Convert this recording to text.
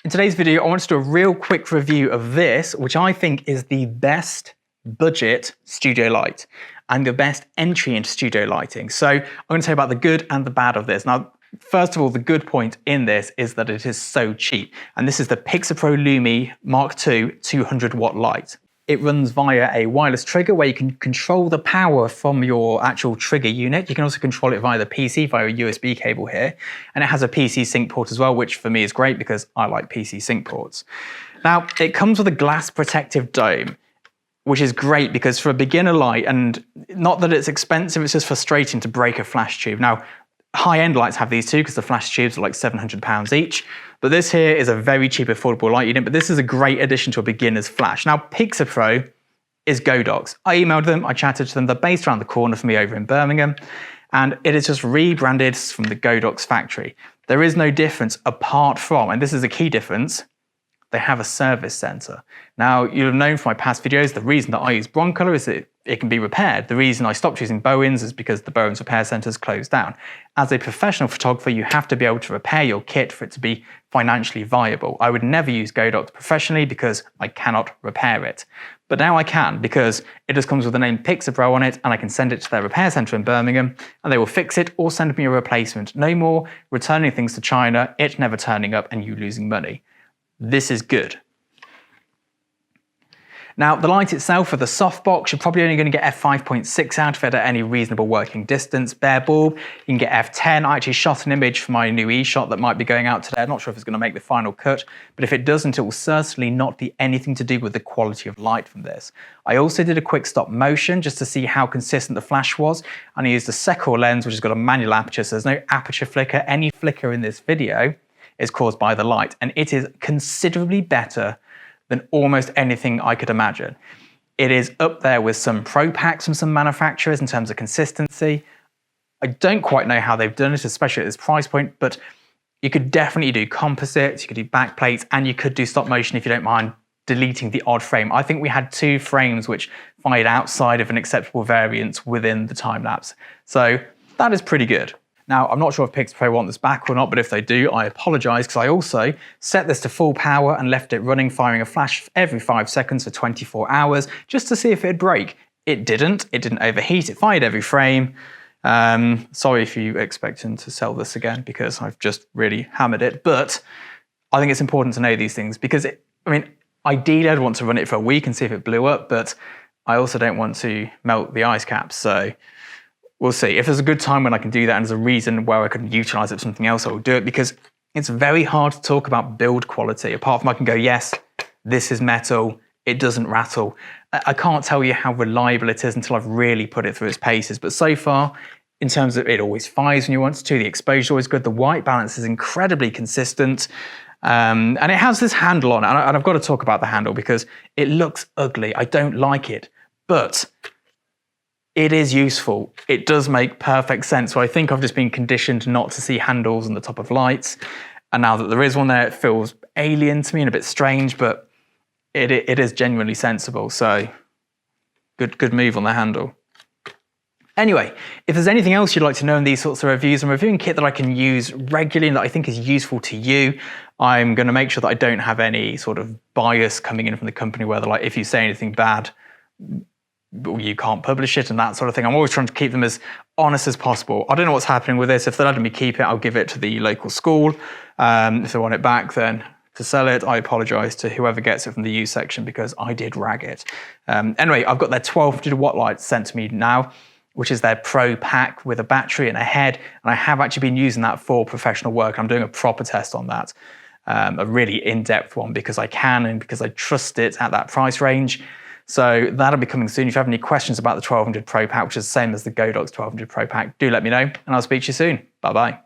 In today's video, I want to do a real quick review of this, which I think is the best budget studio light and the best entry into studio lighting. So I'm going to tell you about the good and the bad of this. Now, first of all, the good point in this is that it is so cheap. And this is the Pixapro Lumi Mark II 200 watt light. It runs via a wireless trigger where you can control the power from your actual trigger unit. You can also control it via the PC, via a USB cable here. And it has a PC sync port as well, which for me is great because I like PC sync ports. Now, it comes with a glass protective dome, which is great because for a beginner light, and not that it's expensive, it's just frustrating to break a flash tube. Now, high-end lights have these too because the flash tubes are like £700 each. But this here is a very cheap, affordable light unit, but this is a great addition to a beginner's flash. Now, Pixapro is Godox. I emailed them, I chatted to them. They're based around the corner for me over in Birmingham, and it is just rebranded from the Godox factory. There is no difference apart from, and this is a key difference, they have a service center. Now, you'll have known from my past videos, the reason that I use Broncolor is that it can be repaired. The reason I stopped using Bowens is because the Bowens repair centers closed down. As a professional photographer, you have to be able to repair your kit for it to be financially viable. I would never use Godox professionally because I cannot repair it. But now I can because it just comes with the name Pixapro on it, and I can send it to their repair center in Birmingham and they will fix it or send me a replacement. No more returning things to China, it never turning up and you losing money. This is good. Now, the light itself for the softbox, you're probably only going to get f5.6 out of it at any reasonable working distance. Bare bulb, you can get f10. I actually shot an image for my new e-shot that might be going out today. I'm not sure if it's going to make the final cut, but if it doesn't, it will certainly not be anything to do with the quality of light from this. I also did a quick stop motion just to see how consistent the flash was, and I used a Secor lens, which has got a manual aperture, so there's no aperture flicker. Any flicker in this video is caused by the light, and it is considerably better than almost anything I could imagine. It is up there with some pro packs from some manufacturers in terms of consistency. I don't quite know how they've done it, especially at this price point, but you could definitely do composites, you could do back plates, and you could do stop motion if you don't mind deleting the odd frame. I think we had 2 frames which fired outside of an acceptable variance within the time lapse. So that is pretty good. Now, I'm not sure if Pixapro want this back or not, but if they do, I apologize because I also set this to full power and left it running, firing a flash every 5 seconds for 24 hours, just to see if it'd break. It didn't overheat, it fired every frame. Sorry if you expecting to sell this again because I've just really hammered it, but I think it's important to know these things because, ideally I'd want to run it for a week and see if it blew up, but I also don't want to melt the ice caps, so we'll see. If there's a good time when I can do that and there's a reason where I can utilize it for something else, I will do it because it's very hard to talk about build quality. Apart from I can go, yes, this is metal, it doesn't rattle. I can't tell you how reliable it is until I've really put it through its paces. But so far, in terms of it always fires when you want it to, the exposure is always good, the white balance is incredibly consistent. And it has this handle on it. And I've got to talk about the handle because it looks ugly. I don't like it, but it is useful. It does make perfect sense. So I think I've just been conditioned not to see handles on the top of lights. And now that there is one there, it feels alien to me and a bit strange, but it is genuinely sensible. So good move on the handle. Anyway, if there's anything else you'd like to know in these sorts of reviews, I'm reviewing kit that I can use regularly and that I think is useful to you. I'm going to make sure that I don't have any sort of bias coming in from the company where they're like, if you say anything bad, you can't publish it and that sort of thing. I'm always trying to keep them as honest as possible. I don't know what's happening with this. If they're letting me keep it, I'll give it to the local school. If they want it back, then to sell it, I apologize to whoever gets it from the used section because I did rag it. Anyway, I've got their 1200 watt light sent to me now, which is their pro pack with a battery and a head. And I have actually been using that for professional work. I'm doing a proper test on that, a really in-depth one because I can and because I trust it at that price range. So that'll be coming soon. If you have any questions about the 1200 Pro Pack, which is the same as the Godox 1200 Pro Pack, do let me know and I'll speak to you soon. Bye-bye.